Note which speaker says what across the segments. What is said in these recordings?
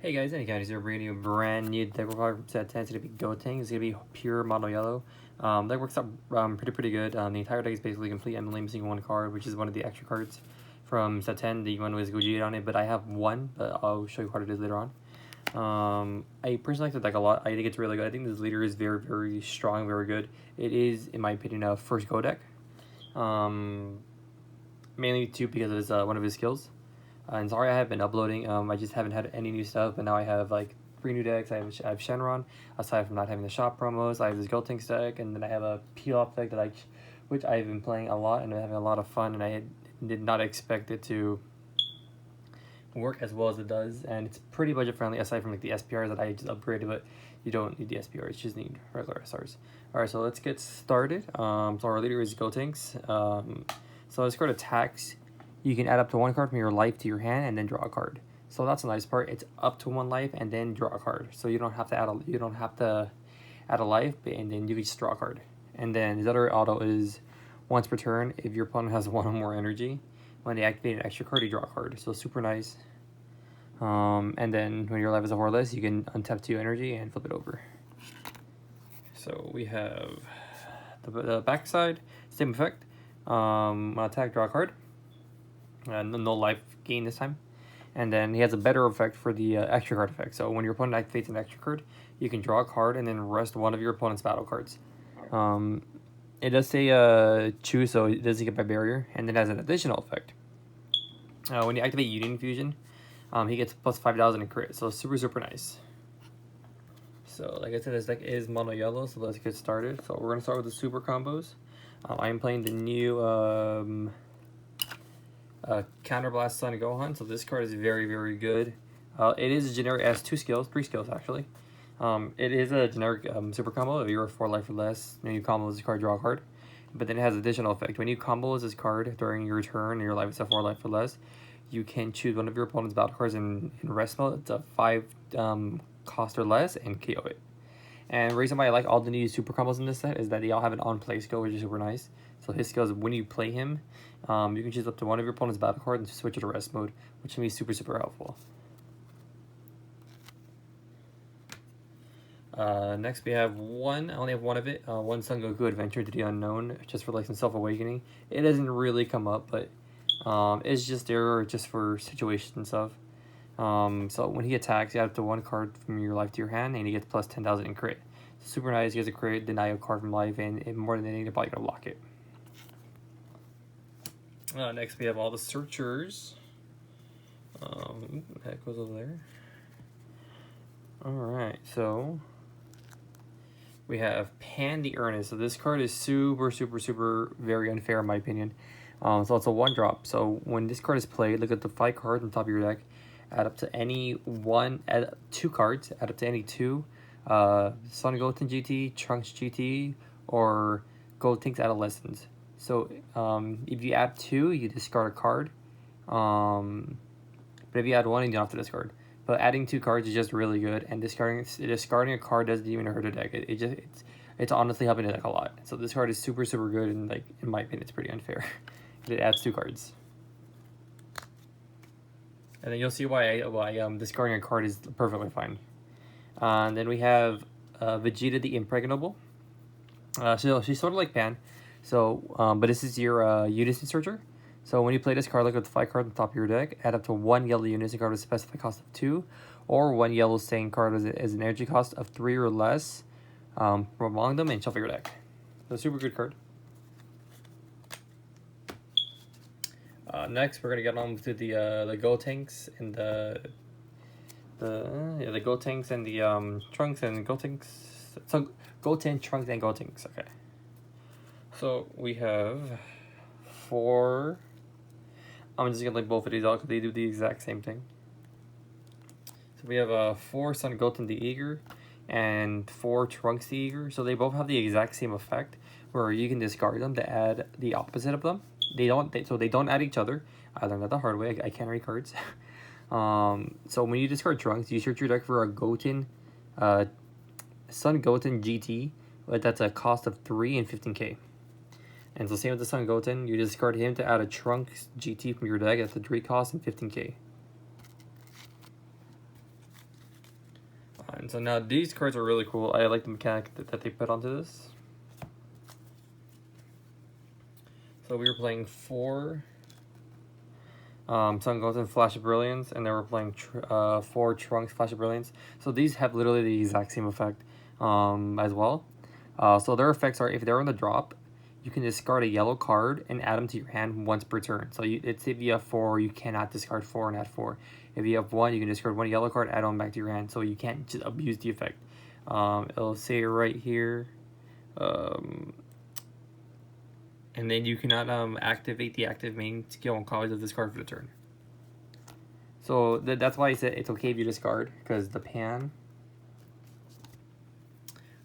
Speaker 1: Hey guys, anycounters here, bringing you a brand new deck report from set 10. It's going to be Gotenks. It's going to be pure mono yellow. That works out pretty good. The entire deck is basically complete. I'm only missing one card, which is one of the extra cards from set 10. The one with Gogeta on it, but I have one, but I'll show you what it is later on. I personally like the deck a lot. I think it's really good. I think this leader is very strong, very good. It is, in my opinion, a first go deck. Mainly too because of his, one of his skills. And sorry I haven't been uploading. I just haven't had any new stuff, but now I have like 3 new decks. I have Shenron, aside from not having the shop promos. I have this Gotenks deck, and then I have a peel-off deck that which I've been playing a lot and having a lot of fun, and I did not expect it to work as well as it does. And it's pretty budget friendly, aside from like the SPRs that I just upgraded, but you don't need the SPRs, you just need regular SRs. Alright, so let's get started. So our leader is Gotenks. So this card attacks. You can add up to 1 card from your life to your hand and then draw a card. So that's a nice part. It's up to 1 life and then draw a card. So you don't have to add a life, and then you can just draw a card. And then his other auto is once per turn. If your opponent has 1 or more energy, when they activate an extra card, you draw a card. So super nice. And then when your life is a 4 less, you can untap 2 energy and flip it over. So we have the back side, same effect. Attack, draw a card. No life gain this time. And then he has a better effect for the extra card effect. So when your opponent activates an extra card, you can draw a card and then rest one of your opponent's battle cards. It does say choose, so it doesn't get by barrier. And then has an additional effect. When you activate Union Fusion, he gets plus 5,000 in crit. So super nice. So like I said, this deck is mono yellow, so let's get started. So we're going to start with the super combos. I am playing the new Counterblast Sun Gohan. So this card is very good. It is a generic, it has 3 skills actually. It is a generic super combo. If you're 4 life or less, when you combo this card, draw a card. But then it has additional effect. When you combo this card during your turn and your life is at 4 life or less, you can choose one of your opponent's battle cards in rest mode. It's a 5 cost or less and KO it. And the reason why I like all the new super combos in this set is that they all have an on-play skill, which is super nice. So his skill is when you play him, you can choose up to one of your opponent's battle cards and switch it to rest mode, which can be super helpful. Next we have I only have one of it, one Son Goku Adventure to the Unknown, just for like some self-awakening. It doesn't really come up, but it's just there just for situations and stuff. So when he attacks, you add up to 1 card from your life to your hand, and he gets plus 10,000 in crit. So super nice. He has a crit, deny a card from life, and more than anything, you're probably gonna block it. Next we have all the searchers. That goes over there. Alright, so we have Pan the Earnest. So this card is super very unfair in my opinion. So it's a 1-drop. So when this card is played, look at the 5 cards on top of your deck. Add up to any 2 cards. Add up to any 2. Son Goten GT, Trunks GT, or Gotenks Adolescence. So if you add 2, you discard a card. But if you add 1, you don't have to discard. But adding 2 cards is just really good, and discarding a card doesn't even hurt a deck. It's honestly helping the deck a lot. So this card is super good, and like in my opinion, it's pretty unfair. It adds 2 cards. And then you'll see why discarding a card is perfectly fine. And then we have Vegeta the Impregnable. So she's sort of like Pan. So, but this is your Unison Searcher. So when you play this card, look at the 5 cards on top of your deck. Add up to 1 yellow Unison card with a specified cost of 2, or 1 yellow Stain card as an energy cost of 3 or less from among them, and shuffle your deck. So super good card. Next, we're gonna get on to the Gotenks and the Gotenks and the Trunks and Gotenks. So Goten, Trunks, and Gotenks. Okay. So we have 4. I'm just gonna link both of these out because they do the exact same thing. So we have 4 Son Goten the Eager and 4 Trunks the Eager. So they both have the exact same effect, where you can discard them to add the opposite of them. They don't add each other. I learned that the hard way. I can't read cards. So when you discard Trunks, you search your deck for a Goten, Son Goten GT, but that's a cost of 3 and 15k. And so same with the Son Goten, you discard him to add a Trunks GT from your deck. That's a 3 cost and 15k. And so now these cards are really cool. I like the mechanic that they put onto this. So we were playing 4 Sun Goten Flash of Brilliance, and then we're playing 4 Trunks Flash of Brilliance. So these have literally the exact same effect as well. So their effects are, if they're on the drop, you can discard a yellow card and add them to your hand once per turn. So it's if you have 4, you cannot discard 4 and add 4. If you have 1, you can discard 1 yellow card, add on back to your hand. So you can't just abuse the effect. It'll say right here. And then you cannot activate the active main skill on copies of this card for the turn. So that's why I said it's okay if you discard, because the pan.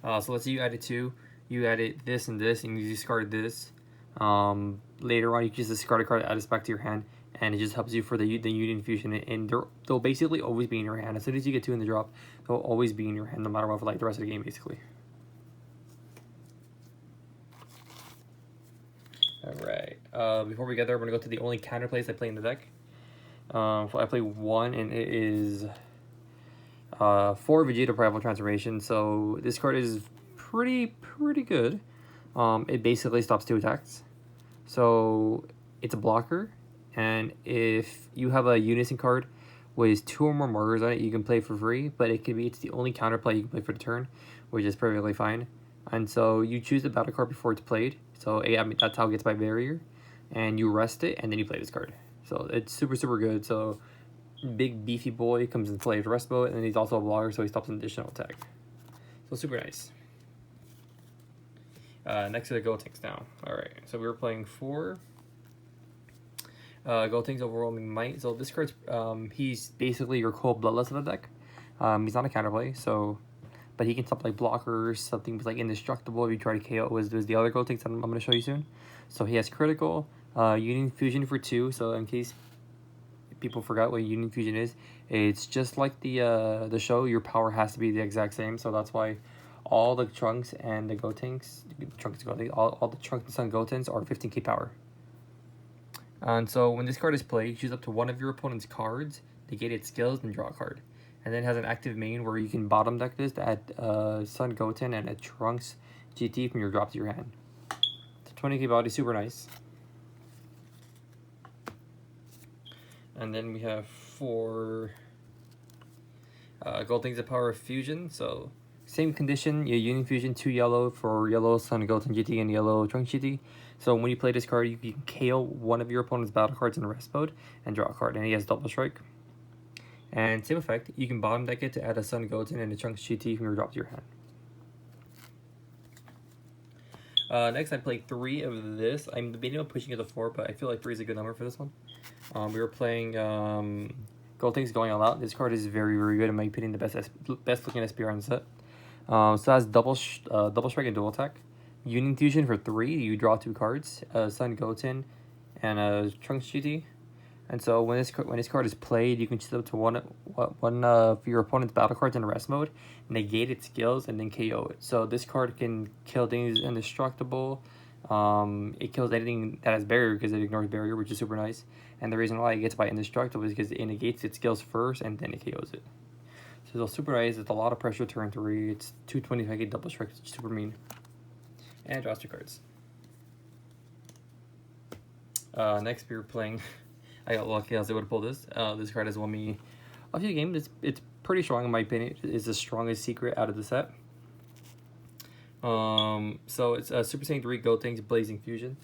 Speaker 1: So let's say you added 2, you added this and this, and you discarded this. Later on, you just discard a card, add this back to your hand, and it just helps you for the Union Fusion. And they'll basically always be in your hand. As soon as you get 2 in the drop, they'll always be in your hand, no matter what, for like the rest of the game, basically. Alright, before we get there, we're going to go to the only counter plays I play in the deck. So I play 1, and it is 4 Vegeta Primal Transformation. So this card is pretty good. It basically stops 2 attacks. So it's a blocker, and if you have a Unison card with 2 or more markers on it, you can play for free, but it's the only counter play you can play for the turn, which is perfectly fine. And so you choose the battle card before it's played. So I mean, that's how it gets by barrier. And you rest it, and then you play this card. So it's super good. So big beefy boy comes into play with rest mode, and then he's also a blocker, so he stops an additional attack. So super nice. Next to the Gotenks now. Alright, so we were playing 4 Gotenks Overwhelming Might. So this card's he's basically your cold bloodlust of the deck. He's not a counterplay, so but he can stop like blockers, something like indestructible if you try to KO. Was the other Gotenks that I'm going to show you soon. So he has critical, Union Fusion for 2. So in case people forgot what Union Fusion is, it's just like the show. Your power has to be the exact same. So that's why all the Trunks and the Gotenks, all the Trunks and Sun Gotens are 15k power. And so when this card is played, choose up to one of your opponent's cards, negate its skills, and draw a card. And then it has an active main where you can bottom deck this to add Sun Goten and a Trunks GT from your drop to your hand. So 20k body, super nice. And then we have 4 Gotenks of Power of Fusion. So same condition, you Union Fusion 2 yellow for yellow Sun Goten GT and yellow Trunks GT. So when you play this card, you can KO one of your opponent's battle cards in rest mode and draw a card, and he has double strike. And same effect, you can bottom deck it to add a Sun Goten and a Trunks GT from your drop to your hand. Next, I played 3 of this. I'm debating on pushing it to 4, but I feel like 3 is a good number for this one. We were playing Gotenks Going All Out. This card is very good, in my opinion, the best looking SPR on the set. So it has double strike and dual attack. Union Fusion for 3, you draw 2 cards, Sun Goten and a Trunks GT. And so when this card is played, you can choose up to one of your opponent's battle cards in rest mode, negate its skills, and then KO it. So this card can kill things indestructible. It kills anything that has barrier because it ignores barrier, which is super nice. And the reason why it gets by indestructible is because it negates its skills first and then it KOs it. So it's super nice. It's a lot of pressure turn 3. It's 225k double strike. It's super mean. And draws 2 cards. Next we were playing. I got lucky. I was able to pull this. This card has won me a few games. It's pretty strong in my opinion. It's the strongest secret out of the set. So it's Super Saiyan 3 Gotenks Blazing Fusion.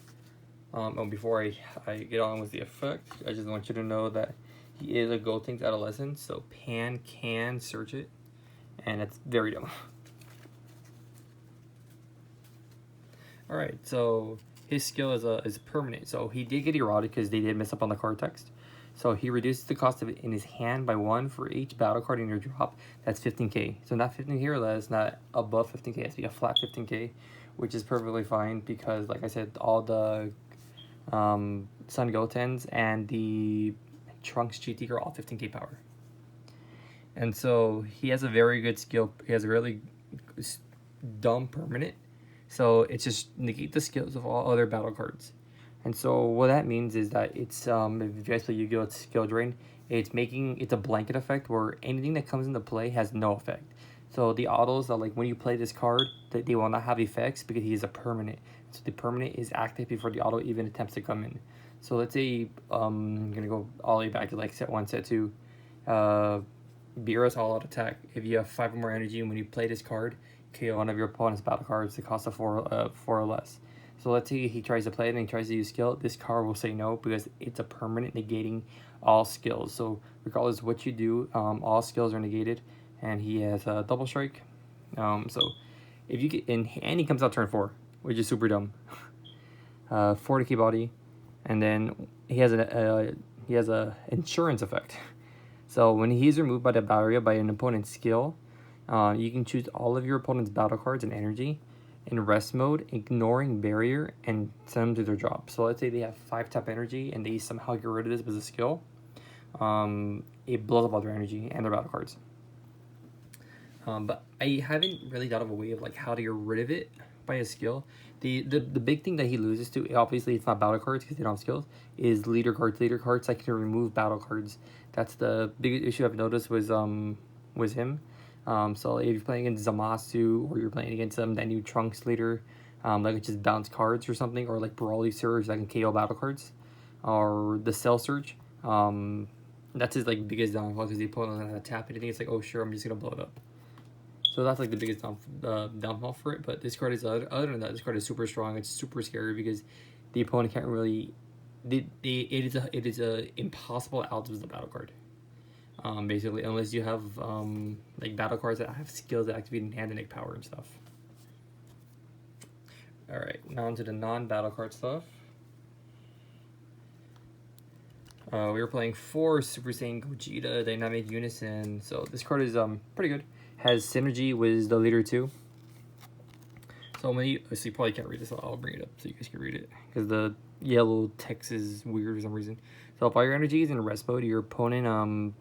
Speaker 1: Before I get on with the effect, I just want you to know that he is a Gotenks adolescent, so Pan can search it, and it's very dumb. Alright, so his skill is permanent. So he did get eroded because they did mess up on the card text. So he reduces the cost of it in his hand by 1 for each battle card in your drop. That's 15k. So not 15k or less, not above 15k. It has to be a flat 15k, which is perfectly fine because, like I said, all the Sun Gotens and the Trunks GT are all 15k power. And so he has a very good skill. He has a really dumb permanent. So it's just negate the skills of all other battle cards. And so what that means is that it's if you guys play Yu-Gi-Oh! It's skill drain. It's a blanket effect where anything that comes into play has no effect. So the autos are like when you play this card, they will not have effects because he is a permanent. So the permanent is active before the auto even attempts to come in. So let's say I'm gonna go all the way back to like set 1, set 2. Beerus all out attack. If you have 5 or more energy, and when you play this card, KO one of your opponent's battle cards that cost a 4 or less. So let's say he tries to play it and he tries to use skill. This card will say no because it's a permanent negating all skills. So regardless of what you do, all skills are negated, and he has a double strike. So if you get and he comes out turn 4, which is super dumb. 40k body, and then he has a insurance effect. So when he's removed by the battle area by an opponent's skill, you can choose all of your opponent's battle cards and energy in rest mode, ignoring barrier, and send them to their drop. So let's say they have 5 tap energy and they somehow get rid of this with a skill. It blows up all their energy and their battle cards. But I haven't really thought of a way of like how to get rid of it by a skill. The big thing that he loses to, obviously it's not battle cards because they don't have skills, is leader cards. Leader cards that can remove battle cards. That's the biggest issue I've noticed was him. So if you're playing against Zamasu or you're playing against that new Trunks leader, like just bounce cards or something, or like Brawly Surge that can KO battle cards, or the Cell Surge, that's his like biggest downfall because the opponent doesn't have to tap anything. It's like, oh sure, I'm just gonna blow it up. So that's like the biggest downfall for it. But this card is other than that, this card is super strong. It's super scary because the opponent can't really. It is a impossible out of the battle card. Basically, unless you have like battle cards that have skills that activate in hand and make power and stuff. All right, now onto the non-battle card stuff. We were playing 4 Super Saiyan Gogeta Dynamic Unison. So this card is pretty good. Has synergy with the leader too. So when you probably can't read this, I'll bring it up so you guys can read it because the yellow text is weird for some reason. So if all your energy is in rest mode, your opponent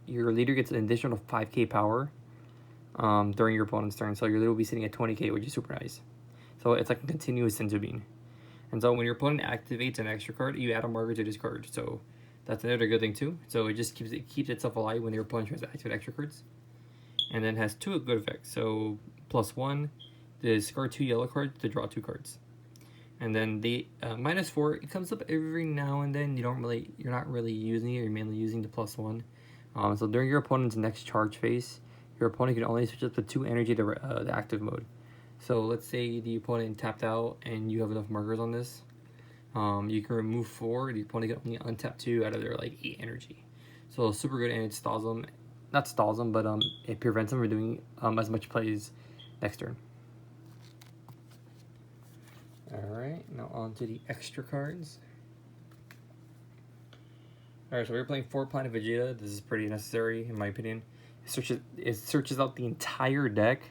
Speaker 1: your leader gets an additional 5k power during your opponent's turn. So your leader will be sitting at 20k, which is super nice. So it's like a continuous senzu bean. And so when your opponent activates an extra card, you add a marker to this card. So that's another good thing too. So it just keeps itself alive when your opponent tries to activate extra cards. And then has 2 good effects. So +1, discard 2 yellow cards to draw 2 cards. And then the -4, it comes up every now and then. You're not really using it. You're mainly using the +1. So during your opponent's next charge phase, your opponent can only switch up the 2 energy to the active mode. So let's say the opponent tapped out and you have enough markers on this. You can remove 4. The opponent can only untap 2 out of their like 8 energy. So super good, and it stalls them. Not stalls them, but it prevents them from doing as much plays next turn. Alright, now on to the extra cards. Alright, so we're playing 4 Planet Vegeta. This is pretty necessary, in my opinion. It searches out the entire deck,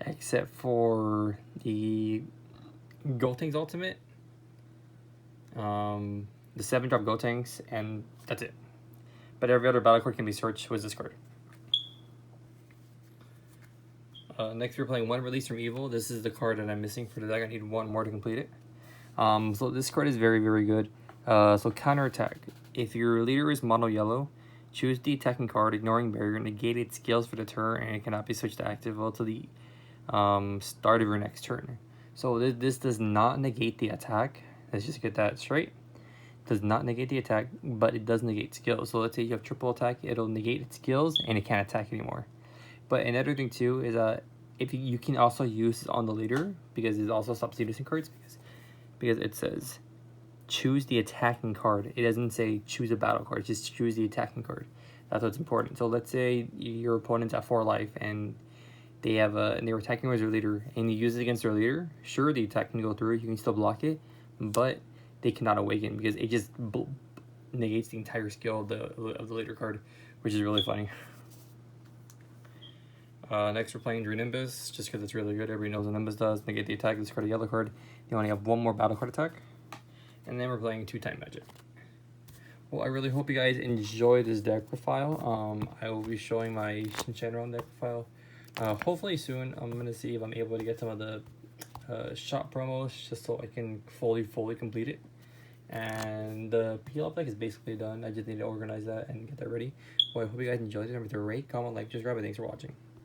Speaker 1: except for the Gotenks Ultimate, the 7-drop Gotenks, and that's it. But every other battle card can be searched with this card. Next, we're playing 1 Release from Evil. This is the card that I'm missing for the deck. I need 1 more to complete it. So this card is very, very good. So counter attack. If your leader is mono yellow, choose the attacking card, ignoring barrier, negate its skills for the turn, and it cannot be switched to active until the start of your next turn. So this does not negate the attack. Let's just get that straight. Does not negate the attack, but it does negate skills. So let's say you have triple attack, it'll negate its skills, and it can't attack anymore. But another thing too is if you can also use it on the leader because it also stops using cards because it says choose the attacking card. It doesn't say choose a battle card. Just choose the attacking card. That's what's important. So let's say your opponent's at 4 life and they have and they're attacking with their leader and you use it against their leader. Sure, the attack can go through. You can still block it, but they cannot awaken because it just negates the entire skill of the leader card, which is really funny. Next, we're playing Drew Nimbus, just because it's really good. Everybody knows what Nimbus does. Negate the attack, discard a yellow card. You only have 1 more battle card attack. And then we're playing 2-time magic. Well, I really hope you guys enjoy this deck profile. I will be showing my Shenron deck profile hopefully soon. I'm going to see if I'm able to get some of the shop promos just so I can fully complete it. And the PL deck is basically done. I just need to organize that and get that ready. Well, I hope you guys enjoyed it. Remember to rate, comment, like, just grab it. Thanks for watching.